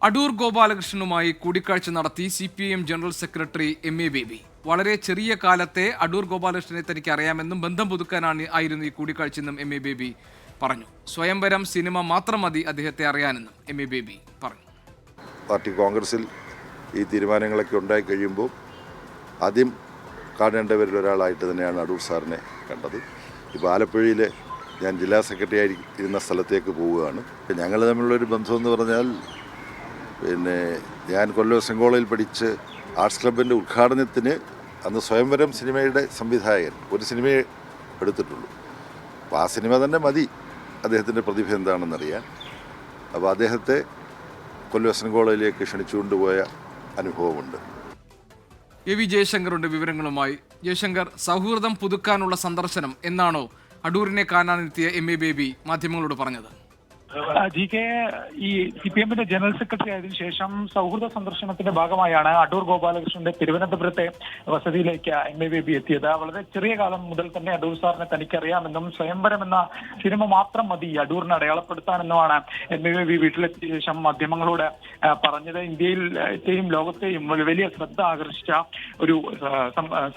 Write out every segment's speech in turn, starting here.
അടൂർ ഗോപാലകൃഷ്ണനുമായി കൂടിക്കാഴ്ച നടത്തി CPIM general secretary MA baby. വളരെ ചെറിയ കാലത്തെ അടൂർ ഗോപാലകൃഷ്ണനെ തനിക്ക് അറിയാമെന്നും ബന്ധം പുതുക്കാനായിരുന്നു ഈ കൂടിക്കാഴ്ചയെന്നും MA ബേബി പറഞ്ഞു. സ്വയംവരം സിനിമ മാത്രം മതി അദ്ദേഹത്തെ അറിയാനെന്നും MA ബേബി പറഞ്ഞു. പാർട്ടി കോൺഗ്രസിൽ ഈ തീരുമാനങ്ങളൊക്കെ ഉണ്ടായി കഴിയുമ്പോൾ ആദ്യം കാണേണ്ടവരിൽ ഒരാളായിട്ട് തന്നെയാണ് അടൂർ സാറിനെ കണ്ടത്. ഇപ്പോൾ ആലപ്പുഴയിൽ ഞാൻ ജില്ലാ സെക്രട്ടറി ആയി ഇരുന്ന സ്ഥലത്തേക്ക് പോവുകയാണ്. ഞങ്ങൾ തമ്മിലുള്ളൊരു ബന്ധമെന്ന് പറഞ്ഞാൽ ഞാൻ കൊല്ലം സെങ്കോളയിൽ പഠിച്ച് ആർട്സ് ക്ലബിൻ്റെ ഉദ്ഘാടനത്തിന് അന്ന് സ്വയംവരം സിനിമയുടെ സംവിധായകൻ ഒരു സിനിമയെ എടുത്തിട്ടുള്ളൂ. അപ്പോൾ ആ സിനിമ തന്നെ മതി അദ്ദേഹത്തിൻ്റെ പ്രതിഭ എന്താണെന്നറിയാൻ. അപ്പോൾ അദ്ദേഹത്തെ കൊല്ലം സെങ്കോളയിലേക്ക് ക്ഷണിച്ചുകൊണ്ടുപോയ അനുഭവമുണ്ട്. AV ജയശങ്കറുണ്ട് വിവരങ്ങളുമായി. ജയശങ്കർ, സൗഹൃദം പുതുക്കാനുള്ള സന്ദർശനം എന്നാണോ അടൂരിനെ കാണാനെത്തിയ MA ബേബി മാധ്യമങ്ങളോട് പറഞ്ഞത്? GK ഈ CPM-ന്റെ ജനറൽ സെക്രട്ടറി ആയതിനു ശേഷം സൗഹൃദ സന്ദർശനത്തിന്റെ ഭാഗമായാണ് അടൂർ ഗോപാലകൃഷ്ണന്റെ തിരുവനന്തപുരത്തെ വസതിയിലേക്ക് MA ബേബി എത്തിയത്. വളരെ ചെറിയ കാലം മുതൽ തന്നെ അടൂർ സാറിനെ തനിക്കറിയാമെന്നും സ്വയംവരം എന്ന സിനിമ മാത്രം മതി അടൂരിനെ അടയാളപ്പെടുത്താനെന്നുമാണ് MA ബേബി വീട്ടിലെത്തിയ ശേഷം മാധ്യമങ്ങളോട് പറഞ്ഞത്. ഇന്ത്യയിലെയും ലോകത്തെയും വലിയ ശ്രദ്ധ ആകർഷിച്ച ഒരു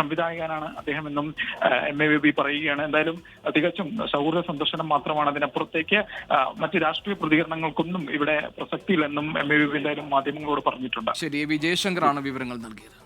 സംവിധായകനാണ് അദ്ദേഹമെന്നും MA ബേബി പറയുകയാണ്. എന്തായാലും തികച്ചും സൗഹൃദ സന്ദർശനം മാത്രമാണ്. അതിനപ്പുറത്തേക്ക് മറ്റ് രാഷ്ട്രീയ പ്രതികരണങ്ങൾക്കൊന്നും ഇവിടെ പ്രസക്തിയില്ലെന്നും MA ബേബി എന്തായാലും മാധ്യമങ്ങളോട് പറഞ്ഞിട്ടുണ്ട്. ശരി, AV ജയശങ്കറാണ് വിവരങ്ങൾ നൽകിയത്.